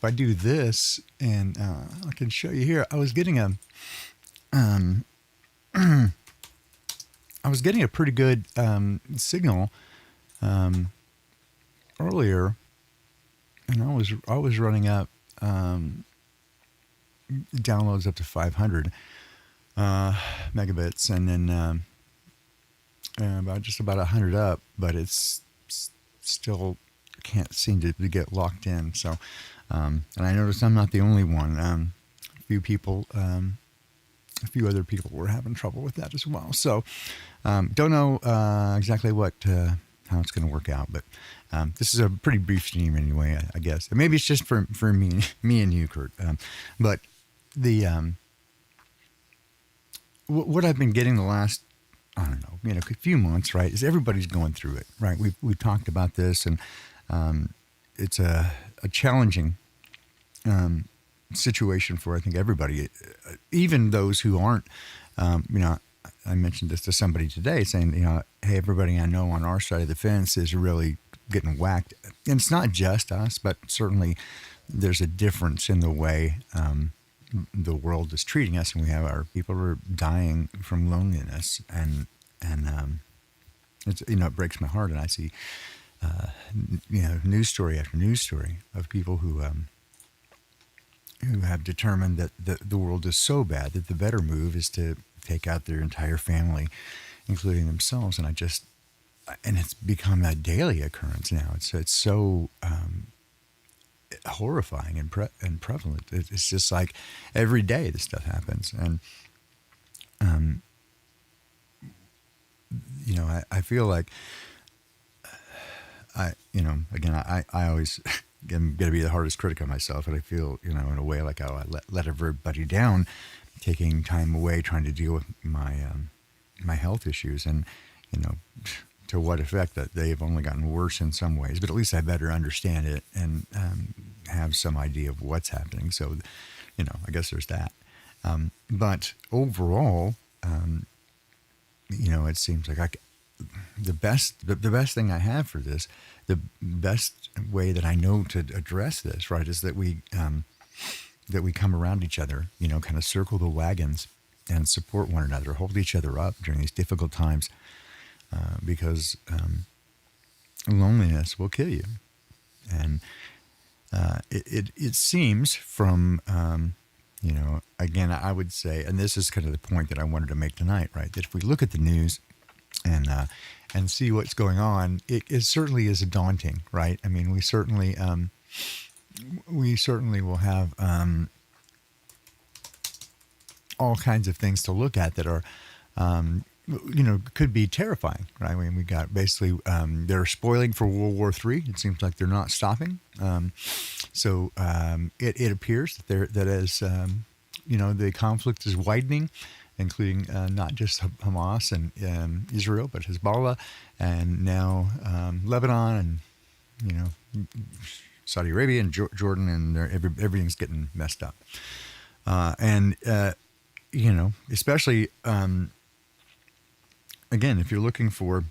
if I do this, and I can show you here, I was getting a pretty good signal earlier, and I was running up downloads up to 500 megabits, and then about 100 up, but it's still can't seem to get locked in. So, and I noticed I'm not the only one. A few other people were having trouble with that as well. So, don't know exactly how it's going to work out, but this is a pretty brief stream anyway, I guess. And maybe it's just for me and you, Kurt. But the what I've been getting the last, I don't know, a few months, right, is everybody's going through it, right? We've talked about this, and it's a challenging situation for, I think, everybody, even those who aren't. I mentioned this to somebody today, saying, hey, everybody I know on our side of the fence is really getting whacked, and it's not just us, but certainly there's a difference in the way the world is treating us, and we have our people who are dying from loneliness, and it's, it breaks my heart, and I see news story after news story of people who have determined that the world is so bad that the better move is to take out their entire family, including themselves. And and it's become a daily occurrence now. It's so horrifying and prevalent. It's just like every day this stuff happens. And I feel like I always am going to be the hardest critic of myself, and I feel, in a way like, I let everybody down, taking time away trying to deal with my health issues, and to what effect that they have only gotten worse in some ways, but at least I better understand it and have some idea of what's happening. So, I guess there's that. But overall, it seems like the best thing I have for this, the best way that I know to address this, right, is that we come around each other, kind of circle the wagons and support one another, hold each other up during these difficult times, because loneliness will kill you. And it seems from, again, I would say, and this is kind of the point that I wanted to make tonight, right, that if we look at the news and see what's going on, it certainly is daunting, right? I mean, we certainly will have all kinds of things to look at that are, could be terrifying, right? I mean, we got basically, they're spoiling for World War III. It seems like they're not stopping. So it appears that as the conflict is widening, including not just Hamas and Israel, but Hezbollah, and now Lebanon, and Saudi Arabia and Jordan, and everything's getting messed up. Especially again, if you're looking for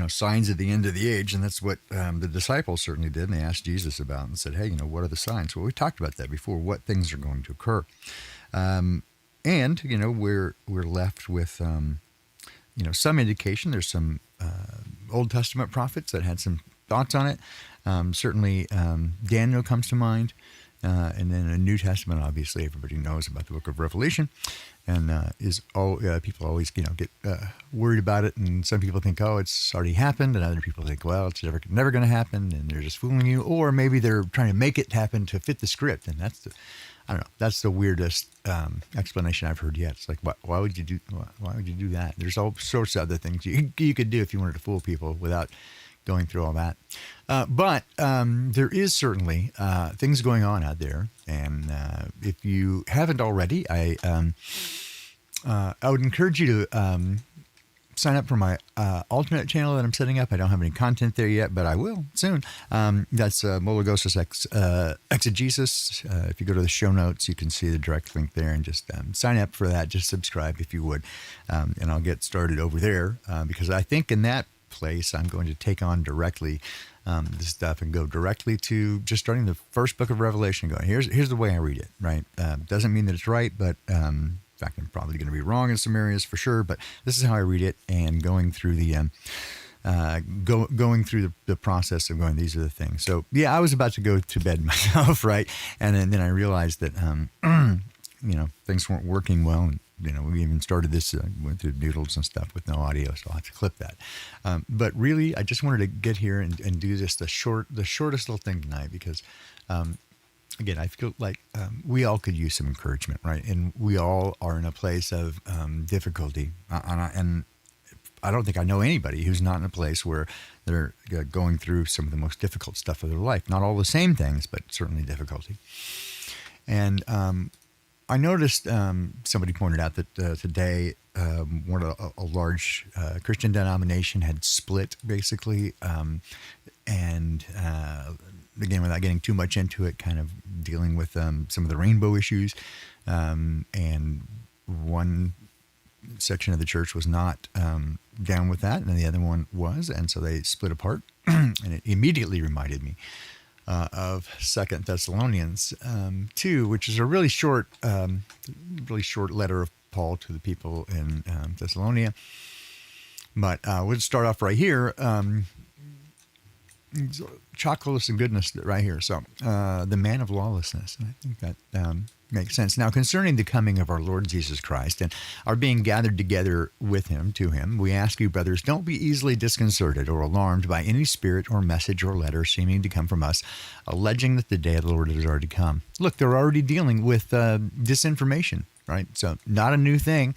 signs of the end of the age, and that's what the disciples certainly did, and they asked Jesus about and said, hey, what are the signs? Well, we talked about that before, what things are going to occur. And we're left with some indication. There's some Old Testament prophets that had some thoughts on it. Certainly Daniel comes to mind, and then a New Testament. Obviously, everybody knows about the Book of Revelation, and people always get worried about it. And some people think, oh, it's already happened, and other people think, well, it's never going to happen, and they're just fooling you, or maybe they're trying to make it happen to fit the script, and that's the weirdest explanation I've heard yet. It's like, why would you do that? There's all sorts of other things you could do if you wanted to fool people without going through all that. But there is certainly things going on out there, and if you haven't already, I would encourage you to sign up for my alternate channel that I'm setting up. I don't have any content there yet, but I will soon. That's Mologoses Exegesis. If you go to the show notes, you can see the direct link there, and just sign up for that. Just subscribe if you would, and I'll get started over there, because I think in that place I'm going to take on directly this stuff and go directly to just starting the first book of Revelation, going, here's the way I read it, right? Doesn't mean that it's right, but in fact, I'm probably going to be wrong in some areas for sure, but this is how I read it, and going through the going through the process of going, these are the things. So yeah, I was about to go to bed myself, right? And then I realized that things weren't working well, and we even started this, went through doodles and stuff with no audio, so I'll have to clip that. But really, I just wanted to get here and do this the shortest little thing tonight, because again, I feel like we all could use some encouragement, right? And we all are in a place of difficulty, and I don't think I know anybody who's not in a place where they're going through some of the most difficult stuff of their life. Not all the same things, but certainly difficulty. And I noticed somebody pointed out that today a large Christian denomination had split, basically, and again, without getting too much into it, kind of dealing with some of the rainbow issues, and one section of the church was not down with that, and the other one was, and so they split apart. And it immediately reminded me of 2 Thessalonians 2, which is a really short letter of Paul to the people in Thessalonia. But we'll start off right here. Chocolate and goodness right here. So the man of lawlessness. And I think that makes sense. Now, concerning the coming of our Lord Jesus Christ and our being gathered together with him, to him, we ask you, brothers, don't be easily disconcerted or alarmed by any spirit or message or letter seeming to come from us, alleging that the day of the Lord has already come. Look, they're already dealing with disinformation, right? So not a new thing.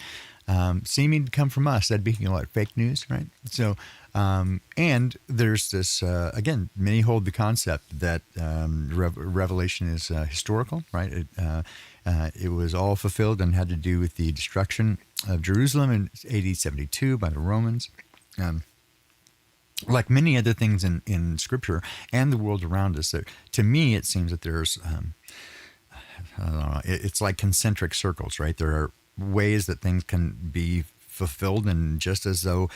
Seeming to come from us, that'd be fake news, right? So, and there's this again. Many hold the concept that Revelation is historical, right? It was all fulfilled and had to do with the destruction of Jerusalem in AD 72 by the Romans. Like many other things in Scripture and the world around us, to me it seems that there's I don't know. It's like concentric circles, right? There are ways that things can be fulfilled, and just as though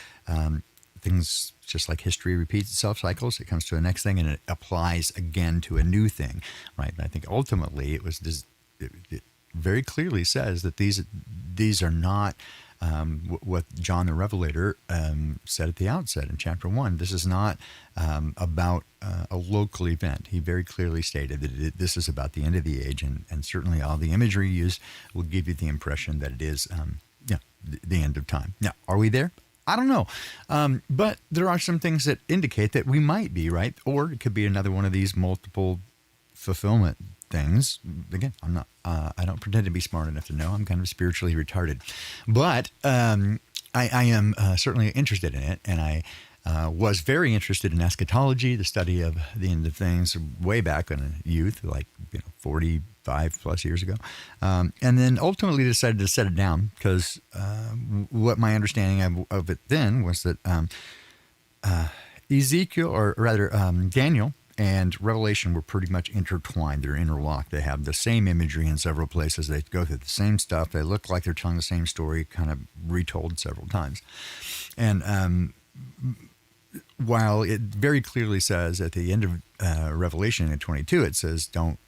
things, just like history repeats itself, cycles, it comes to the next thing and it applies again to a new thing, right? And I think ultimately it was this, it very clearly says that these are not what John the Revelator said at the outset in chapter 1. This is not about a local event. He very clearly stated that this is about the end of the age, and certainly all the imagery used will give you the impression that it is the end of time. Now, are we there? I don't know. But there are some things that indicate that we might be, right? Or it could be another one of these multiple fulfillment things. Again, I'm not, I don't pretend to be smart enough to know. I'm kind of spiritually retarded. But I am certainly interested in it, and I was very interested in eschatology, the study of the end of things, way back in youth, like 45 plus years ago, and then ultimately decided to set it down because what my understanding of it then was that Ezekiel, or rather Daniel, and Revelation were pretty much intertwined. They're interlocked. They have the same imagery in several places. They go through the same stuff. They look like they're telling the same story, kind of retold several times. And while it very clearly says at the end of Revelation in 22, it says, don't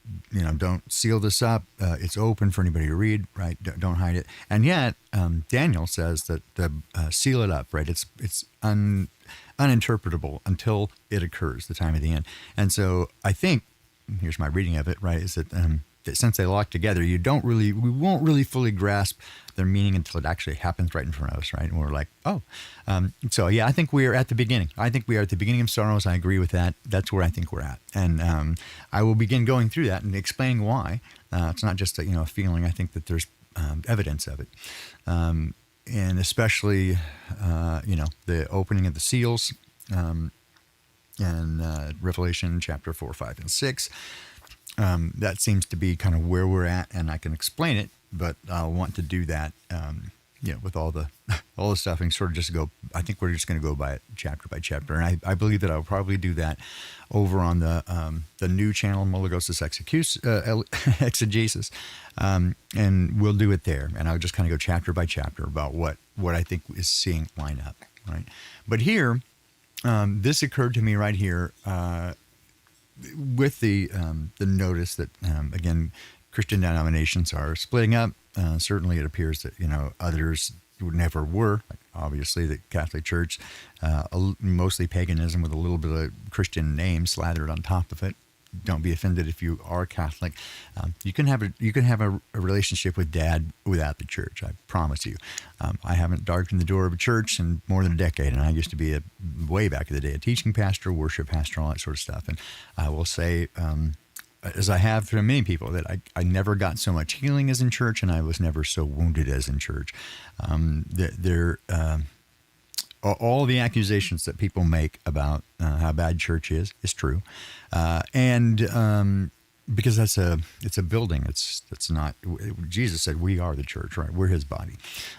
seal this up. It's open for anybody to read, right? Don't hide it. And yet Daniel says that seal it up, right? It's uninterpretable until it occurs, the time of the end. And so I think, here's my reading of it, right, is that since they lock together, we won't really fully grasp their meaning until it actually happens right in front of us, right? And we're like, oh. So yeah, I think we are at the beginning. I think we are at the beginning of sorrows. I agree with that. That's where I think we're at. And I will begin going through that and explaining why. It's not just a feeling. I think that there's evidence of it. And especially, the opening of the seals and Revelation chapter 4, 5, and 6. That seems to be kind of where we're at, and I can explain it, but I'll want to do that, with all the stuff, and sort of just go. I think we're just going to go by it chapter by chapter, and I believe that I'll probably do that over on the new channel, Mologoses Exegesis, and we'll do it there, and I'll just kind of go chapter by chapter about what I think is seeing line up, right? But here, this occurred to me right here with the notice that again, Christian denominations are splitting up. Certainly, it appears that others never were. Obviously, the Catholic Church, mostly paganism with a little bit of Christian name slathered on top of it. Don't be offended if you are Catholic. You can have a relationship with Dad without the church. I promise you. I haven't darkened the door of a church in more than a decade, and I used to be way back in the day a teaching pastor, worship pastor, all that sort of stuff. And I will say, as I have for many people, that I never got so much healing as in church, and I was never so wounded as in church. All the accusations that people make about how bad church is true, and because it's a building. It's not. Jesus said we are the church, right? We're His body.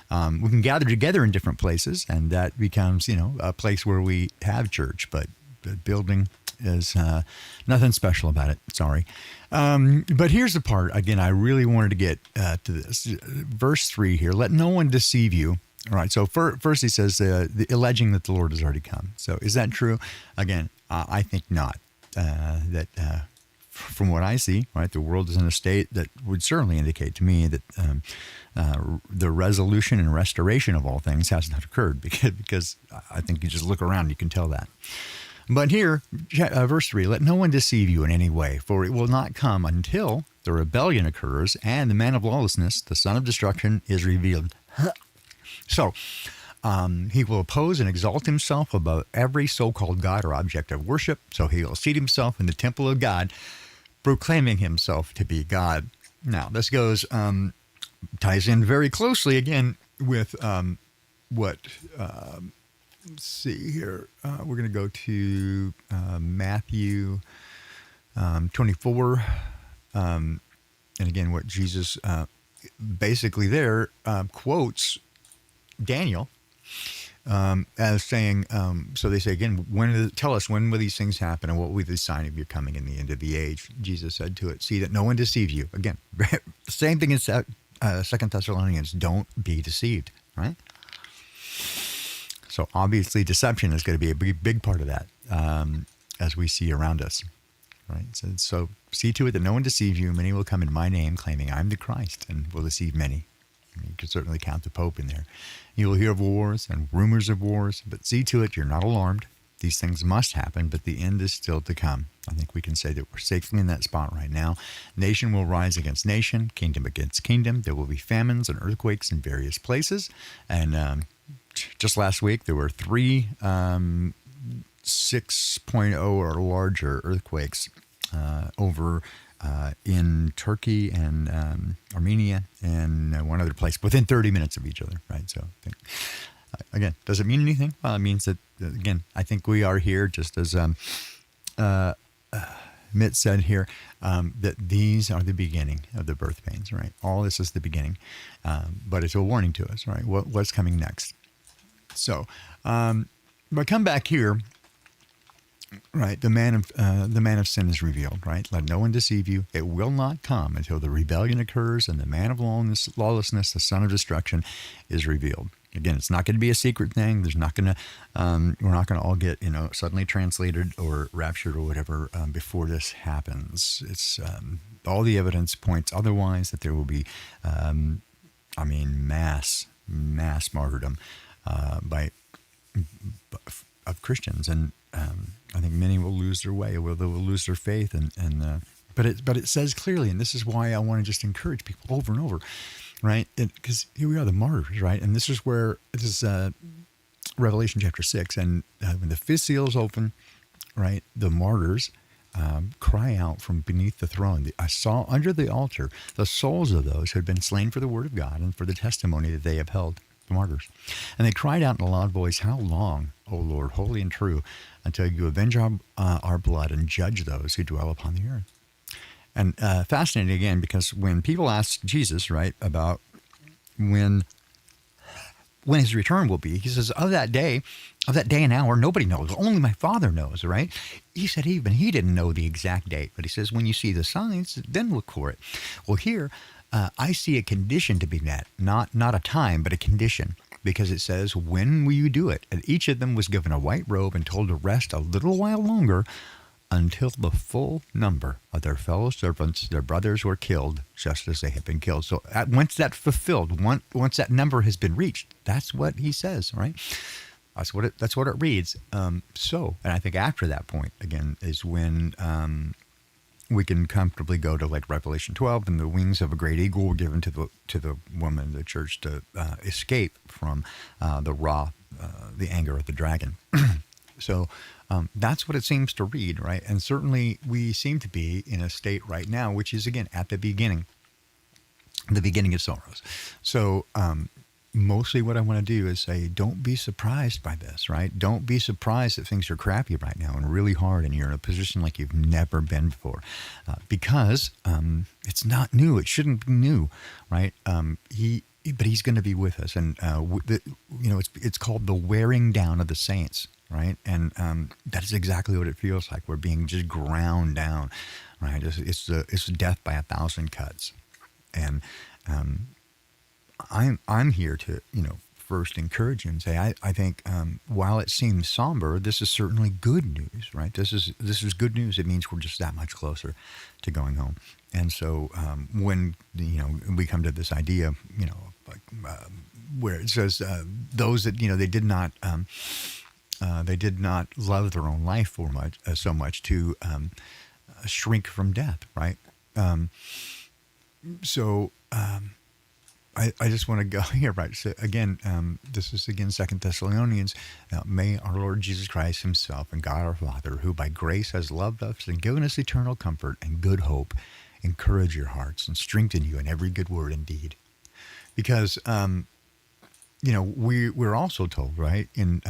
We can gather together in different places, and that becomes a place where we have church. But the building is nothing special about it. Sorry. But here's the part. Again, I really wanted to get to this. Verse 3 here. Let no one deceive you. All right. So first he says, alleging that the Lord has already come. So is that true? Again, I think not. From what I see, right, the world is in a state that would certainly indicate to me that the resolution and restoration of all things has not occurred, because I think you just look around, you can tell that. But here, verse 3, let no one deceive you in any way, for it will not come until the rebellion occurs and the man of lawlessness, the son of destruction, is revealed. So, he will oppose and exalt himself above every so-called God or object of worship. So he will seat himself in the temple of God, proclaiming himself to be God. Now, this ties in very closely again with what, let's see here. We're going to go to Matthew 24. And again, what Jesus basically there quotes Daniel as saying, so they say again, tell us when will these things happen and what will be the sign of your coming in the end of the age? Jesus said to it, see that no one deceive you. Again, the same thing as 2 Thessalonians, don't be deceived, right? So obviously deception is going to be a big part of that as we see around us, right? So see to it that no one deceive you. Many will come in my name claiming I'm the Christ and will deceive many. You could certainly count the Pope in there. You will hear of wars and rumors of wars, but see to it you're not alarmed. These things must happen, but the end is still to come. I think we can say that we're safely in that spot right now. Nation will rise against nation, kingdom against kingdom. There will be famines and earthquakes in various places. And just last week, there were 3 6.0 or larger earthquakes over in Turkey and Armenia and one other place within 30 minutes of each other, right? So again, does it mean anything? Well, it means that, again, I think we are here just as Mitt said here, that these are the beginning of the birth pains, right? All this is the beginning, but it's a warning to us, right? What's coming next? So, but come back here. Right, the man of sin is revealed. Right, let no one deceive you. It will not come until the rebellion occurs and the man of lawlessness, the son of destruction, is revealed. Again, it's not going to be a secret thing. There's not going to, we're not going to all get suddenly translated or raptured or whatever before this happens. It's all the evidence points otherwise, that there will be, mass martyrdom of Christians, and I think many will lose their way, or they will lose their faith, but it says clearly, and this is why I want to just encourage people over and over, right? Because here we are, the martyrs, right? And this is where this is Revelation chapter 6, and when the fifth seal is open, right, the martyrs cry out from beneath the throne. I saw under the altar the souls of those who had been slain for the word of God and for the testimony that they upheld. The martyrs. And they cried out in a loud voice, how long, O Lord, holy and true, until you avenge our blood and judge those who dwell upon the earth? And fascinating again, because when people ask Jesus, right, about when his return will be, he says, of that day and hour, nobody knows. Only my Father knows, right? He said even he didn't know the exact date, but he says, when you see the signs, then look for it. Well, here, I see a condition to be met, not a time, but a condition. because it says, when will you do it? And each of them was given a white robe and told to rest a little while longer until the full number of their fellow servants, their brothers, were killed, just as they had been killed. So once that's fulfilled, once that number has been reached, that's what he says, right? That's what it reads. And I think after that point, again, is when we can comfortably go to like Revelation 12, and the wings of a great eagle were given to the woman, the church, to escape from the anger of the dragon. So that's what it seems to read, right? And certainly we seem to be in a state right now, which is, again, at the beginning of sorrows. So mostly what I want to do is say, don't be surprised by this, right? Don't be surprised that things are crappy right now and really hard, and you're in a position like you've never been before, because it's not new. It shouldn't be new, right? But he's going to be with us, and it's called the wearing down of the saints, right? And that is exactly what it feels like. We're being just ground down, right? It's death by 1,000 cuts, and I'm here to first encourage you and say I think while it seems somber, this is certainly good news, right? This is good news. It means we're just that much closer to going home. And so when we come to this idea, where it says those that they did not love their own life so much to shrink from death, right? I just want to go here, right? So again, this is again 2 Thessalonians. May our Lord Jesus Christ himself and God our Father, who by grace has loved us and given us eternal comfort and good hope, encourage your hearts and strengthen you in every good word and deed. Because, we're also told, right, in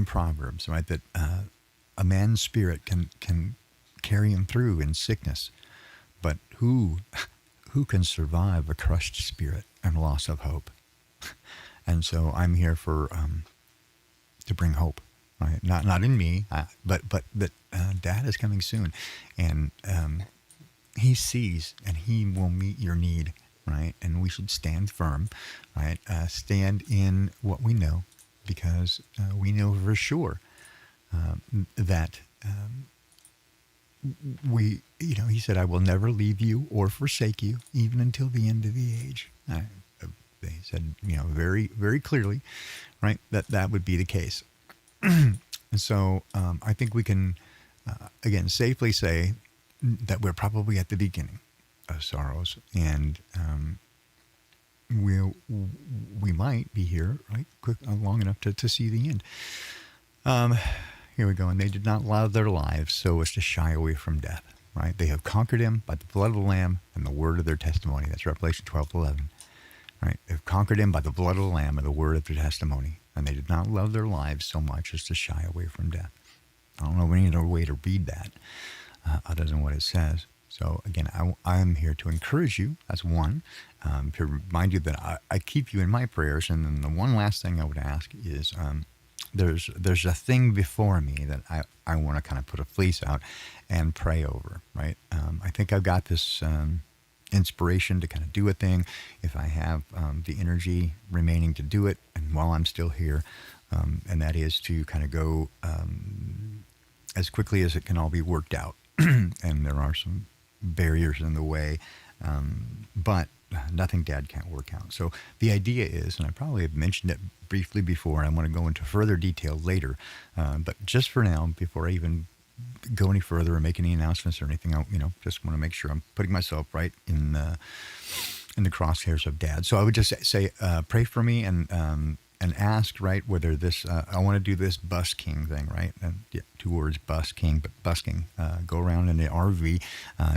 Proverbs, right, that a man's spirit can carry him through in sickness, but who can survive a crushed spirit and loss of hope? And so I'm here to bring hope, right? Not in me, but Dad is coming soon, and he sees and he will meet your need, right? And we should stand firm, right? Stand in what we know, because we know for sure that. He said, I will never leave you or forsake you, even until the end of the age. They said, very, very clearly, right, that would be the case. And so I think we can, again, safely say that we're probably at the beginning of sorrows, and we might be here, right, long enough to see the end. Here we go. And they did not love their lives so as to shy away from death, right? They have conquered him by the blood of the Lamb and the word of their testimony. That's Revelation 12:11, right? They've conquered him by the blood of the Lamb and the word of their testimony. And they did not love their lives so much as to shy away from death. I don't know any other way to read that other than what it says. So again, I'm here to encourage you. That's one. To remind you that I keep you in my prayers. And then the one last thing I would ask is, there's a thing before me that I want to kind of put a fleece out and pray over, right? I think I've got this inspiration to kind of do a thing if I have the energy remaining to do it, and while I'm still here, and that is to kind of go as quickly as it can all be worked out. And there are some barriers in the way, but nothing Dad can't work out. So the idea is, and I probably have mentioned it briefly before, and I want to go into further detail later, but just for now, before I even go any further or make any announcements or anything, I just want to make sure I'm putting myself right in the crosshairs of Dad. So I would just say, pray for me and ask, right, whether this, I want to do this busking thing, right? And yeah, 2 words, busking, but busking. Go around in the RV,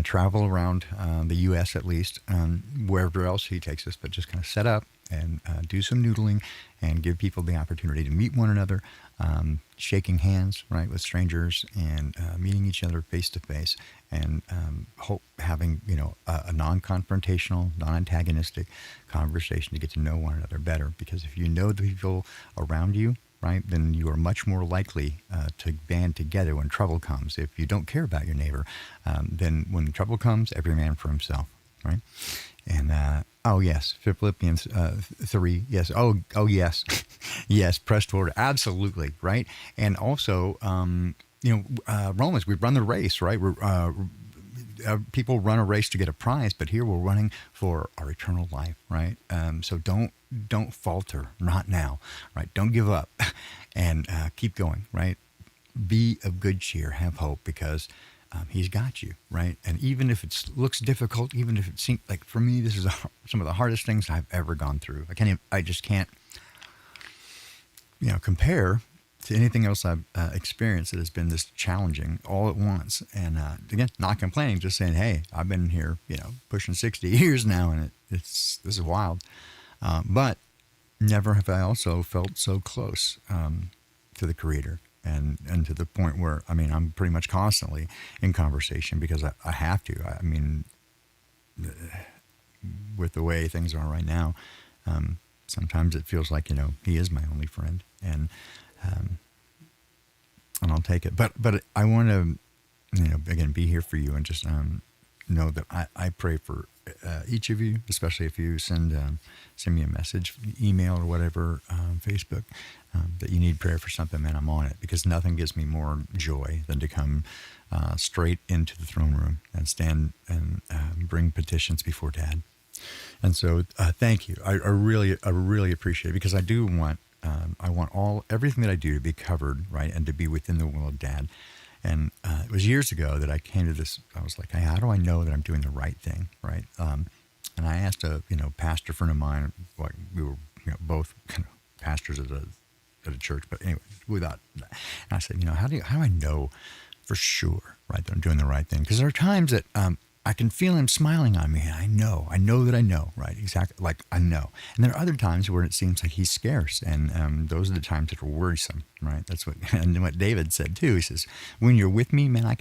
travel around the U.S. at least, wherever else he takes us, but just kind of set up and do some noodling and give people the opportunity to meet one another, shaking hands, right, with strangers, and meeting each other face to face, and having a non-confrontational, non-antagonistic conversation to get to know one another better. Because if you know the people around you, right, then you are much more likely to band together when trouble comes. If you don't care about your neighbor, then when trouble comes, every man for himself. right? And yes, Philippians 3, yes. Oh yes, yes. Press toward, absolutely, right. And also, Romans. We run the race, right? People run a race to get a prize, but here we're running for our eternal life, right? So don't falter, not now, right? Don't give up, and keep going, right? Be of good cheer, have hope, because He's got you, right? And even if it looks difficult, even if it seems like, for me, this is some of the hardest things I've ever gone through. I just can't, compare to anything else I've experienced that has been this challenging all at once. And again, not complaining, just saying, hey, I've been here, pushing 60 years now, and this is wild. But never have I also felt so close to the Creator. And to the point where, I'm pretty much constantly in conversation because I have to. I mean, with the way things are right now, sometimes it feels like, He is my only friend, and I'll take it. But I want to, again, be here for you, and just know that I pray for each of you, especially if you send me a message, email or whatever, Facebook, that you need prayer for something, man, I'm on it, because nothing gives me more joy than to come straight into the throne room and stand and bring petitions before Dad. And so thank you. I really appreciate it, because I do want, I want everything that I do to be covered, right, and to be within the will of Dad. And it was years ago that I came to this. I was like, hey, how do I know that I'm doing the right thing, right? And I asked a pastor friend of mine, like we were both kind of pastors at a church, but anyway, without that. And I said, how do I know for sure, right, that I'm doing the right thing? Because there are times that I can feel Him smiling on me, and I know that I know, right, exactly, like I know. And there are other times where it seems like He's scarce, and those are the times that are worrisome, right? That's what David said too. He says, when you're with me, man, I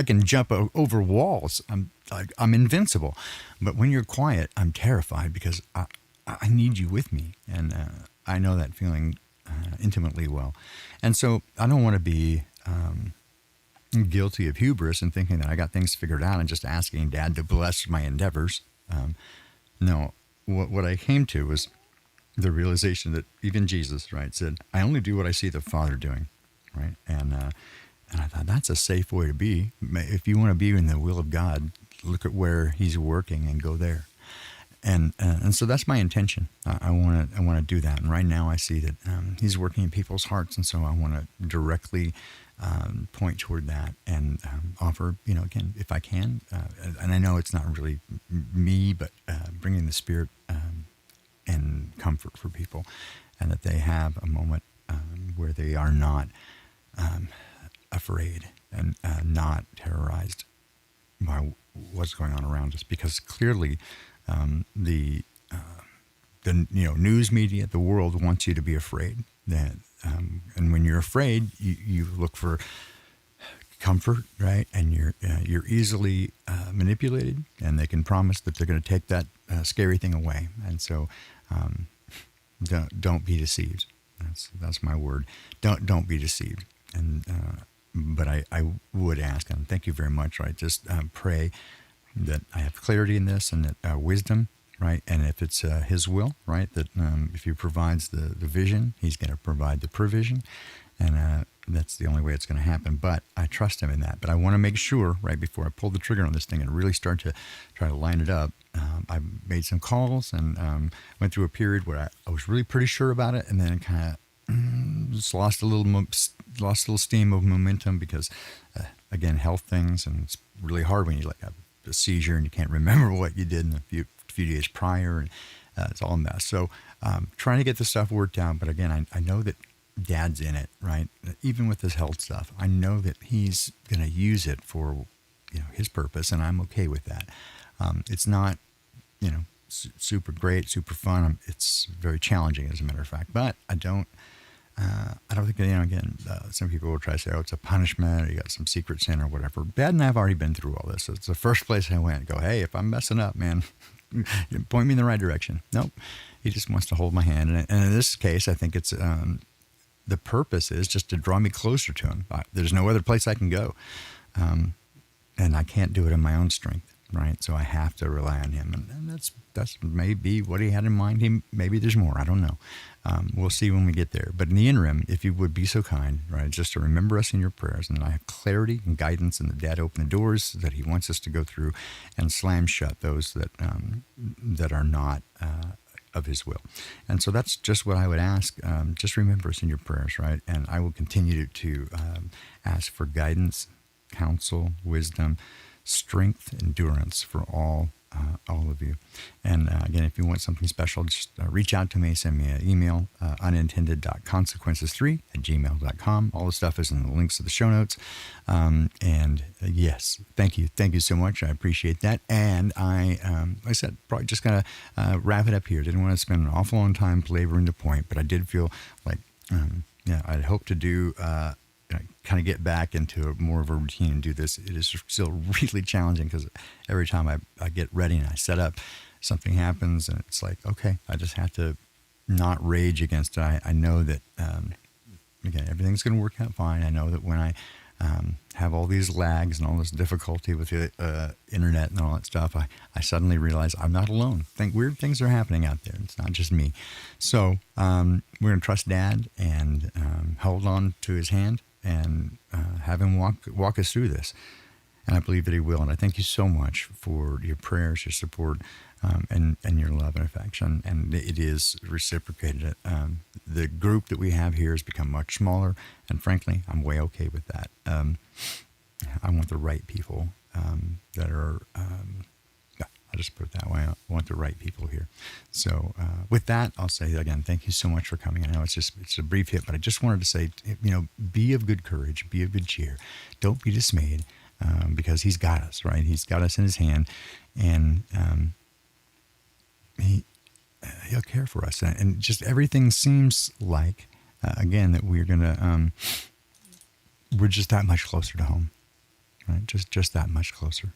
can jump over walls. I'm invincible. But when you're quiet, I'm terrified, because I need you with me, and I know that feeling intimately well. And so I don't want to be guilty of hubris and thinking that I got things figured out and just asking Dad to bless my endeavors. No, what I came to was the realization that even Jesus, right, said, I only do what I see the Father doing, right? And I thought, that's a safe way to be. If you want to be in the will of God, look at where He's working and go there. And so that's my intention. I want to do that. And right now I see that He's working in people's hearts, and so I want to directly point toward that and offer, again, if I can, and I know it's not really me, but bringing the Spirit and comfort for people, and that they have a moment where they are not afraid and not terrorized by what's going on around us, because clearly the news media, the world wants you to be afraid. That and when you're afraid, you look for comfort, right? And you're easily manipulated, and they can promise that they're going to take that scary thing away. And so don't be deceived. That's my word. Don't be deceived. And but I would ask, and thank you very much, right? Just pray that I have clarity in this, and that wisdom, right? And if it's His will, right, that if He provides the vision, He's going to provide the provision, and that's the only way it's going to happen. But I trust Him in that. But I want to make sure, right, before I pull the trigger on this thing and really start to try to line it up, I made some calls and went through a period where I was really pretty sure about it, and then kind of just lost a little steam of momentum, because again, health things, and it's really hard when you have a seizure and you can't remember what you did in a few days prior, and it's all a mess. So trying to get this stuff worked out, but again, I know that Dad's in it, right? Even with this health stuff, I know that He's going to use it for His purpose, and I'm okay with that. It's not super great, super fun. It's very challenging, as a matter of fact. But I don't think again, some people will try to say, oh, it's a punishment, or you got some secret sin or whatever. Dad and I have already been through all this. So it's the first place I went and go, hey, if I'm messing up, man, point me in the right direction. Nope. He just wants to hold my hand. And in this case, I think it's the purpose is just to draw me closer to Him. There's no other place I can go. And I can't do it in my own strength. right? So I have to rely on him, and that's maybe what he had in mind. Maybe there's more. I don't know. We'll see when we get there. But in the interim, if you would be so kind, right, just to remember us in your prayers, and I have clarity and guidance, and that Dad opened the doors that he wants us to go through, and slam shut those that are not of his will. And so that's just what I would ask. Just remember us in your prayers, right? And I will continue to ask for guidance, counsel, wisdom, strength, endurance for all of you. And again, if you want something special, just reach out to me, send me an email, unintended.consequences3@gmail.com. All the stuff is in the links to the show notes. And yes, thank you so much. I appreciate that. And like I said, probably just gonna wrap it up here. Didn't want to spend an awful long time belaboring the point, but I did feel like I'd hope to do kind of get back into more of a routine and do this. It is still really challenging because every time I get ready and I set up, something happens, and it's like, okay, I just have to not rage against it. I know that, again, everything's going to work out fine. I know that when I have all these lags and all this difficulty with the internet and all that stuff, I suddenly realize I'm not alone. Weird things are happening out there. It's not just me. So we're going to trust Dad and hold on to his hand and have him walk us through this. And I believe that he will. And I thank you so much for your prayers, your support, and your love and affection. And it is reciprocated. The group that we have here has become much smaller. And frankly, I'm way okay with that. I want the right people that are, I'll just put it that way. I want the right people here. So with that, I'll say again, thank you so much for coming. I know it's a brief hit, but I just wanted to say, be of good courage, be of good cheer. Don't be dismayed. Because he's got us, right? He's got us in his hand, and he'll care for us. And just everything seems like, again, that we're just that much closer to home, right? Just that much closer.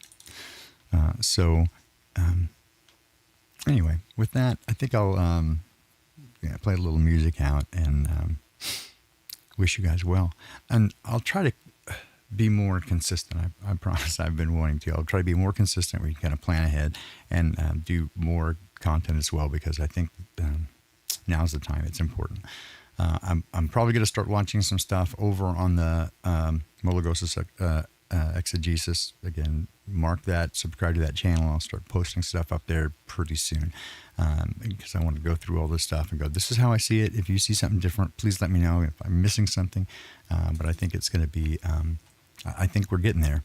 Anyway, with that, I think I'll play a little music out and wish you guys well. And I'll try to be more consistent. I promise I've been wanting to. I'll try to be more consistent where you kind of plan ahead and do more content as well, because I think now's the time. It's important. I'm probably going to start launching some stuff over on the Mologoses Exegesis. Again, mark that, subscribe to that channel. I'll start posting stuff up there pretty soon because I want to go through all this stuff and go, this is how I see it. If you see something different, please let me know if I'm missing something. But I think it's going to be, I think we're getting there.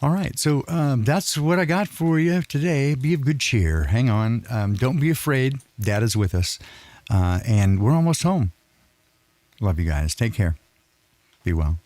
All right. So that's what I got for you today. Be of good cheer. Hang on. Don't be afraid. Dad is with us. And we're almost home. Love you guys. Take care. Be well.